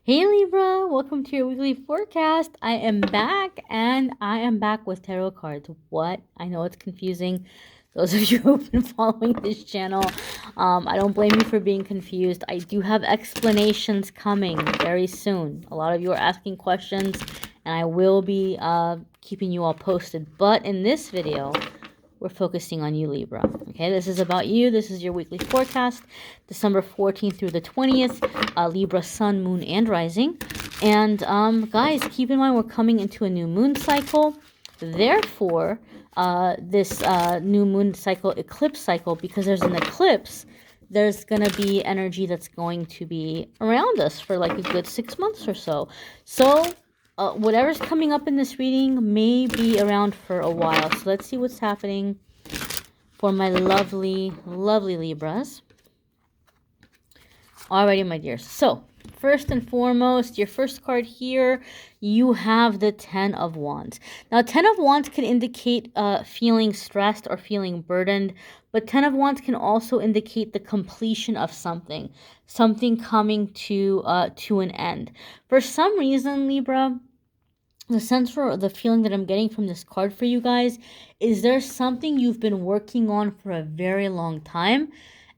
Hey Libra, welcome to your weekly forecast. I am back and I am back with tarot cards. What? I know it's confusing. Those of you who've been following this channel, I don't blame you for being confused. I do have explanations coming very soon. A lot of you are asking questions and I will be keeping you all posted. But in this video, we're focusing on you, Libra. Okay, this is about you. This is your weekly forecast, December 14th through the 20th, Libra, Sun, Moon, and Rising. And guys, keep in mind we're coming into a new moon cycle. Therefore, this new moon cycle, eclipse cycle, because there's an eclipse, there's going to be energy that's going to be around us for like a good 6 months or so. So whatever's coming up in this reading may be around for a while. So let's see what's happening for my lovely, lovely Libras. Alrighty, my dears. So first and foremost, your first card here, you have the Ten of Wands. Now, Ten of Wands can indicate feeling stressed or feeling burdened, but Ten of Wands can also indicate the completion of something coming to an end. For some reason, Libra, the sense for the feeling that I'm getting from this card for you guys is there's something you've been working on for a very long time.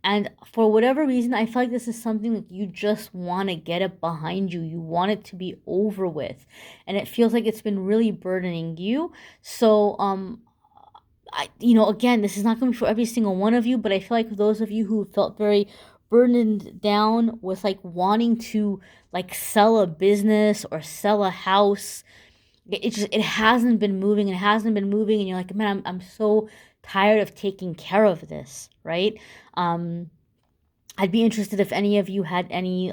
And for whatever reason, I feel like this is something that you just want to get it behind you. You want it to be over with. And it feels like it's been really burdening you. So, again, this is not going to be for every single one of you, but I feel like those of you who felt very burdened down with like wanting to like sell a business or sell a house, it hasn't been moving and you're like, man, I'm so tired of taking care of this, right? I'd be interested if any of you had any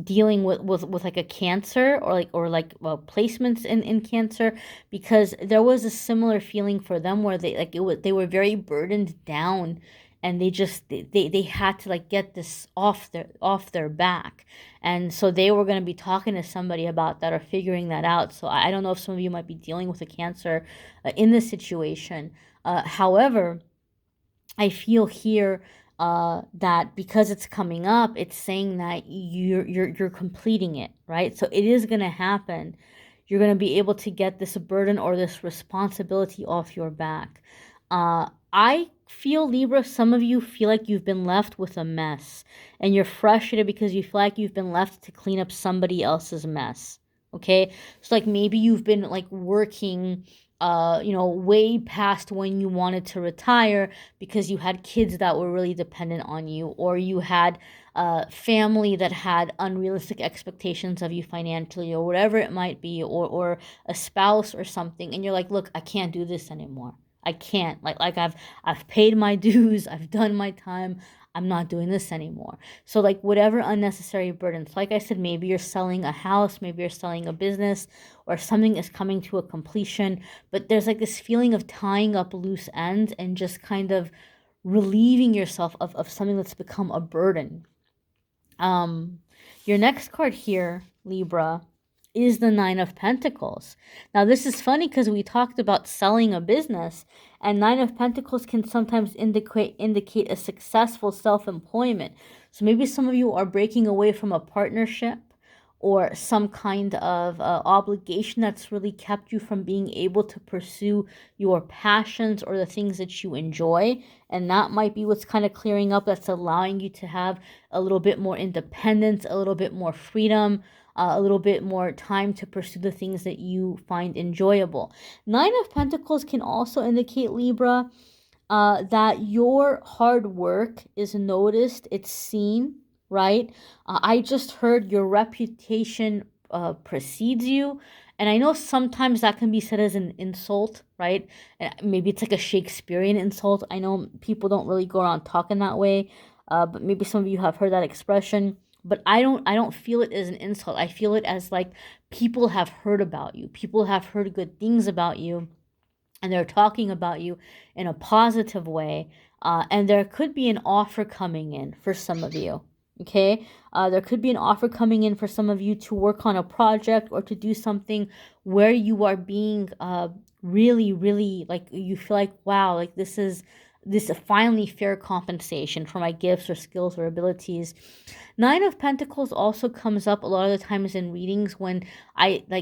dealing with like a cancer or placements in cancer, because there was a similar feeling for them where they were very burdened down, and they had to like get this off their back, and so they were going to be talking to somebody about that or figuring that out. So I don't know if some of you might be dealing with a cancer in this situation. However, I feel here that because it's coming up, it's saying that you're completing it, right? So it is going to happen. You're going to be able to get this burden or this responsibility off your back. I feel, Libra, some of you feel like you've been left with a mess and you're frustrated because you feel like you've been left to clean up somebody else's mess. Okay, so like maybe you've been like working way past when you wanted to retire because you had kids that were really dependent on you, or you had family that had unrealistic expectations of you financially, or whatever it might be, or a spouse or something, and you're like, look, I can't do this anymore. I can't. Like I've paid my dues, I've done my time. I'm not doing this anymore. So like whatever unnecessary burdens, like I said, maybe you're selling a house, maybe you're selling a business, or something is coming to a completion, but there's like this feeling of tying up loose ends and just kind of relieving yourself of something that's become a burden. Your next card here, Libra, is the Nine of Pentacles. Now, this is funny because we talked about selling a business, and Nine of Pentacles can sometimes indicate a successful self-employment. So maybe some of you are breaking away from a partnership or some kind of obligation that's really kept you from being able to pursue your passions or the things that you enjoy. And that might be what's kind of clearing up, that's allowing you to have a little bit more independence, a little bit more freedom, a little bit more time to pursue the things that you find enjoyable. Nine of Pentacles can also indicate, Libra, that your hard work is noticed, it's seen, right? I just heard your reputation precedes you. And I know sometimes that can be said as an insult, right? And maybe it's like a Shakespearean insult. I know people don't really go around talking that way, but maybe some of you have heard that expression. But I don't feel it as an insult. I feel it as like people have heard about you. People have heard good things about you, and they're talking about you in a positive way. And there could be an offer coming in for some of you. Okay, there could be an offer coming in for some of you to work on a project or to do something where you are being really, really, like, you feel like, wow, like this is this finally fair compensation for my gifts or skills or abilities. Nine of Pentacles also comes up a lot of the times in readings when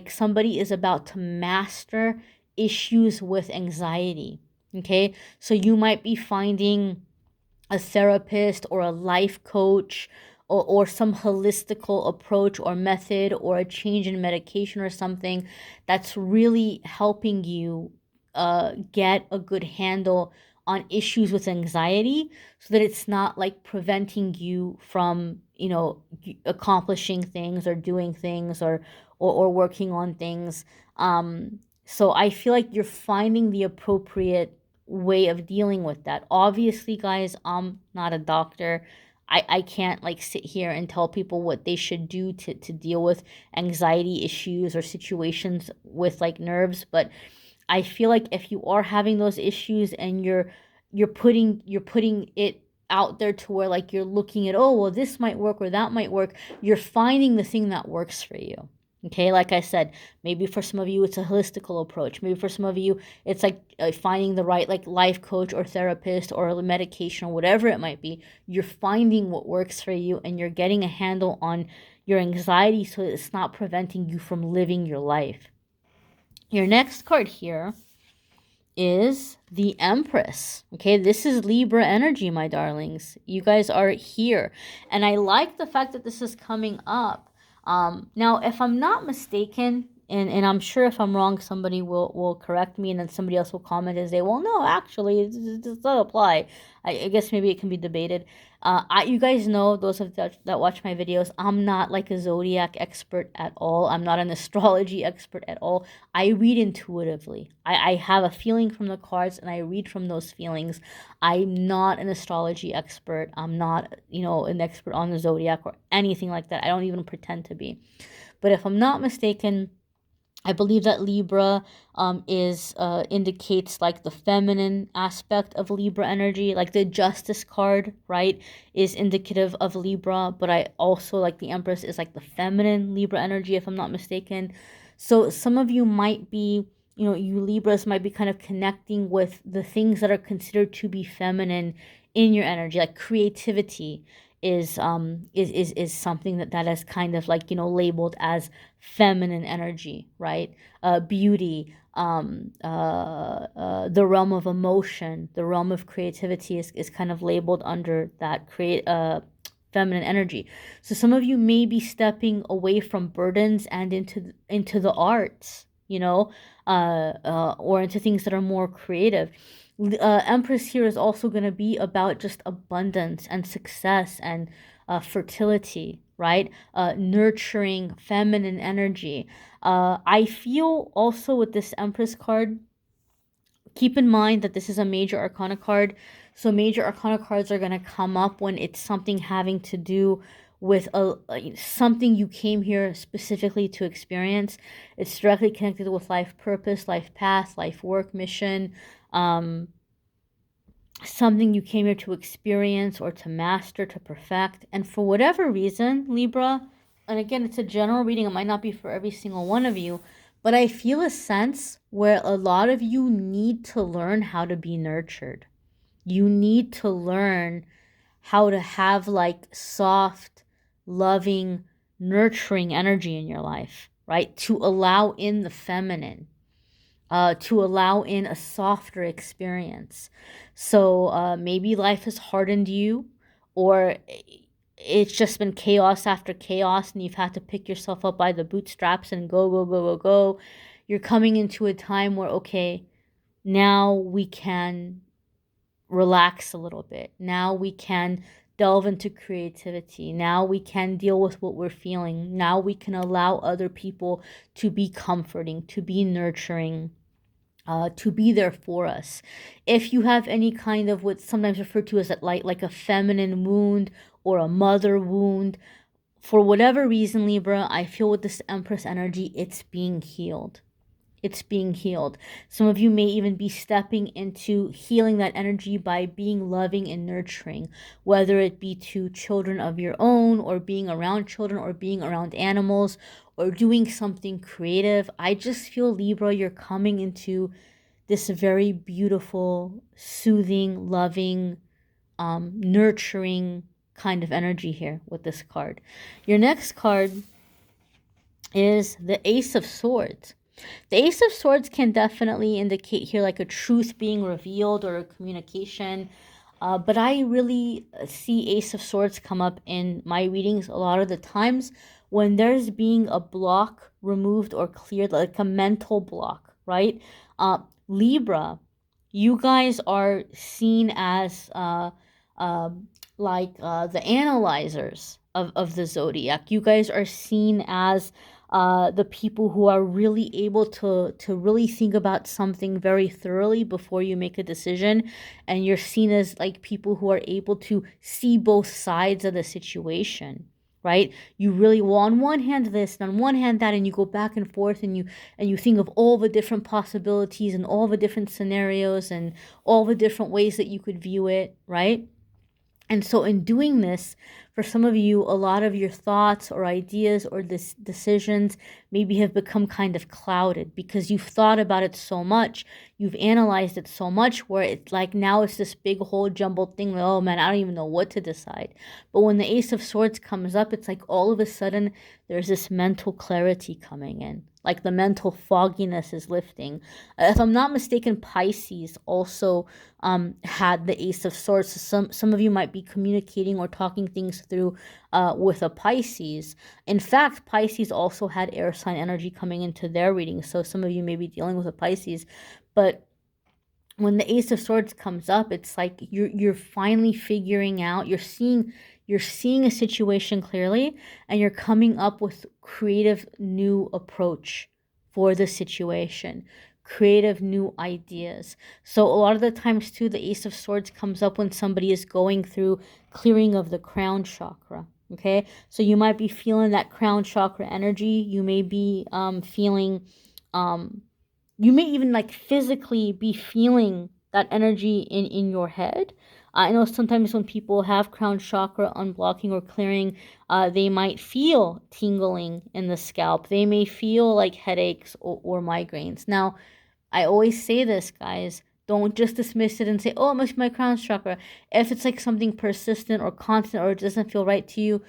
somebody is about to master issues with anxiety. Okay, so you might be finding a therapist or a life coach, or some holistical approach or method, or a change in medication or something that's really helping you get a good handle on issues with anxiety, so that it's not like preventing you from, accomplishing things or doing things, or working on things. So I feel like you're finding the appropriate way of dealing with that. Obviously, guys, I'm not a doctor. I can't like sit here and tell people what they should do to deal with anxiety issues or situations with like nerves, but I feel like if you are having those issues and you're putting it out there to where like you're looking at, oh well, this might work or that might work, you're finding the thing that works for you. Okay, like I said, maybe for some of you it's a holistical approach. Maybe for some of you it's like finding the right like life coach or therapist or medication or whatever it might be. You're finding what works for you, and you're getting a handle on your anxiety so it's not preventing you from living your life. Your next card here is the Empress. Okay, this is Libra energy, my darlings. You guys are here. And I like the fact that this is coming up. Now, if I'm not mistaken, and I'm sure if I'm wrong, somebody will correct me, and then somebody else will comment and say, well, no, actually, it does not apply. I guess maybe it can be debated. You guys know, those of that watch my videos, I'm not like a zodiac expert at all. I'm not an astrology expert at all. I read intuitively. I have a feeling from the cards, and I read from those feelings. I'm not an astrology expert. I'm not, an expert on the zodiac or anything like that. I don't even pretend to be. But if I'm not mistaken, I believe that Libra is indicates like the feminine aspect of Libra energy, like the Justice card, right, is indicative of Libra. But I also like the Empress is like the feminine Libra energy, if I'm not mistaken. So some of you might be, you Libras might be kind of connecting with the things that are considered to be feminine in your energy, like creativity is something that is kind of like, labeled as feminine energy, right? Beauty, the realm of emotion, the realm of creativity is kind of labeled under that feminine energy. So some of you may be stepping away from burdens and into the arts, or into things that are more creative. Empress here is also going to be about just abundance and success and fertility, right? Nurturing feminine energy. I feel also with this Empress card, keep in mind that this is a major arcana card. So major arcana cards are going to come up when it's something having to do with something you came here specifically to experience. It's directly connected with life purpose, life path, life work, mission, something you came here to experience or to master, to perfect. And for whatever reason, Libra, and again, it's a general reading, it might not be for every single one of you, but I feel a sense where a lot of you need to learn how to be nurtured. You need to learn how to have like soft, loving, nurturing energy in your life, right? To allow in the feminine, to allow in a softer experience. So maybe life has hardened you, or it's just been chaos after chaos, and you've had to pick yourself up by the bootstraps and go, go, go, go, go. You're coming into a time where, okay, now we can relax a little bit. Now we can delve into creativity. Now we can deal with what we're feeling. Now we can allow other people to be comforting, to be nurturing, to be there for us. If you have any kind of what's sometimes referred to as like a feminine wound or a mother wound, for whatever reason, Libra, I feel with this Empress energy, it's being healed. It's being healed. Some of you may even be stepping into healing that energy by being loving and nurturing, whether it be to children of your own, or being around children, or being around animals, or doing something creative. I just feel, Libra, you're coming into this very beautiful, soothing, loving, nurturing kind of energy here with this card. Your next card is the Ace of Swords. The Ace of Swords can definitely indicate here like a truth being revealed or a communication. But I really see Ace of Swords come up in my readings a lot of the times when there's being a block removed or cleared, like a mental block, right? Libra, you guys are seen as the analyzers of the zodiac. You guys are seen as the people who are really able to really think about something very thoroughly before you make a decision, and you're seen as like people who are able to see both sides of the situation, right? You really, well, on one hand this and on one hand that, and you go back and forth, and you think of all the different possibilities and all the different scenarios and all the different ways that you could view it, right? And so in doing this, for some of you, a lot of your thoughts or ideas or decisions maybe have become kind of clouded because you've thought about it so much, you've analyzed it so much, where it's like now it's this big whole jumbled thing, like, oh man, I don't even know what to decide. But when the Ace of Swords comes up, it's like all of a sudden there's this mental clarity coming in. Like the mental fogginess is lifting. If I'm not mistaken, Pisces also had the Ace of Swords. So some of you might be communicating or talking things through with a Pisces. In fact, Pisces also had air sign energy coming into their reading. So some of you may be dealing with a Pisces. But when the Ace of Swords comes up, it's like you're finally figuring out, you're seeing a situation clearly, and you're coming up with creative new approach for the situation, creative new ideas. So a lot of the times too, the Ace of Swords comes up when somebody is going through clearing of the crown chakra. Okay, so you might be feeling that crown chakra energy. You may be feeling you may even like physically be feeling that energy in your head. I know sometimes when people have crown chakra unblocking or clearing, they might feel tingling in the scalp. They may feel like headaches or migraines. Now, I always say this, guys. Don't just dismiss it and say, oh, it must be my crown chakra. If it's like something persistent or constant or it doesn't feel right to you,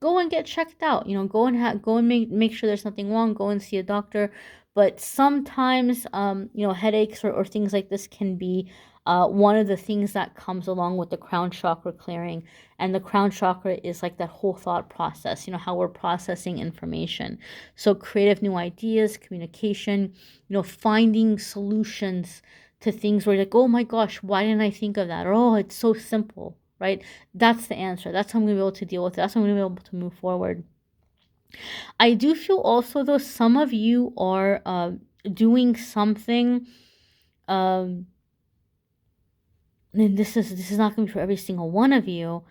go and get checked out. Go and make sure there's nothing wrong. Go and see a doctor. But sometimes, headaches or things like this can be one of the things that comes along with the crown chakra clearing. And the crown chakra is like that whole thought process, how we're processing information. So creative new ideas, communication, finding solutions to things where you're like, oh my gosh, why didn't I think of that? Or, oh, it's so simple, right? That's the answer. That's how I'm going to be able to deal with it. That's how I'm going to be able to move forward. I do feel also, though, some of you are doing something, and this is not going to be for every single one of you.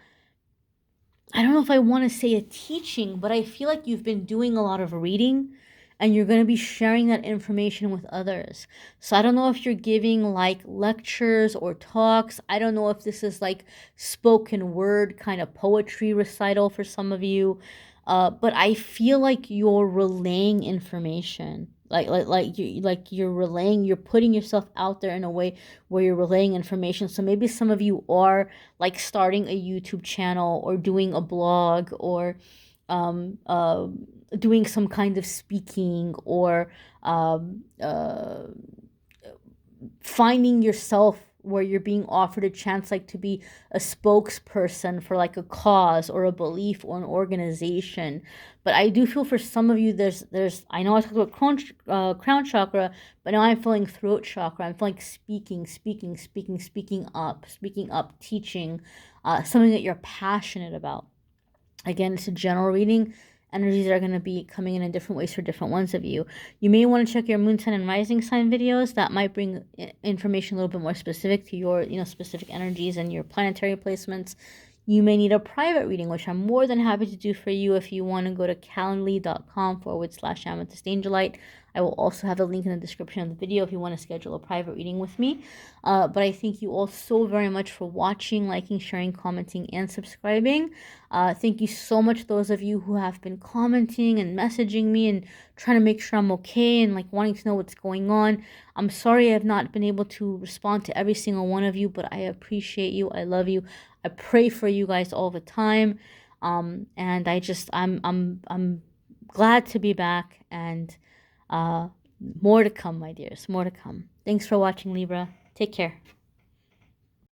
I don't know if I want to say a teaching, but I feel like you've been doing a lot of reading and you're going to be sharing that information with others. So I don't know if you're giving like lectures or talks. I don't know if this is like spoken word kind of poetry recital for some of you. But I feel like you're relaying information. You're putting yourself out there in a way where you're relaying information. So maybe some of you are like starting a YouTube channel or doing a blog or doing some kind of speaking or finding yourself where you're being offered a chance like to be a spokesperson for like a cause or a belief or an organization. But I do feel for some of you there's I know I talked about crown chakra, but now I'm feeling throat chakra. I'm feeling like speaking up, teaching something that you're passionate about. Again, it's a general reading. Energies are going to be coming in different ways for different ones of you. You may want to check your moon, sun, and rising sign videos. That might bring information a little bit more specific to your, specific energies and your planetary placements. You may need a private reading, which I'm more than happy to do for you if you want to go to calendly.com/amethyst angelite. I will also have a link in the description of the video if you want to schedule a private reading with me. But I thank you all so very much for watching, liking, sharing, commenting, and subscribing. Thank you so much, those of you who have been commenting and messaging me and trying to make sure I'm okay and like wanting to know what's going on. I'm sorry I've not been able to respond to every single one of you, but I appreciate you. I love you. I pray for you guys all the time. And I'm glad to be back, and more to come, my dears, more to come. Thanks for watching, Libra. Take care.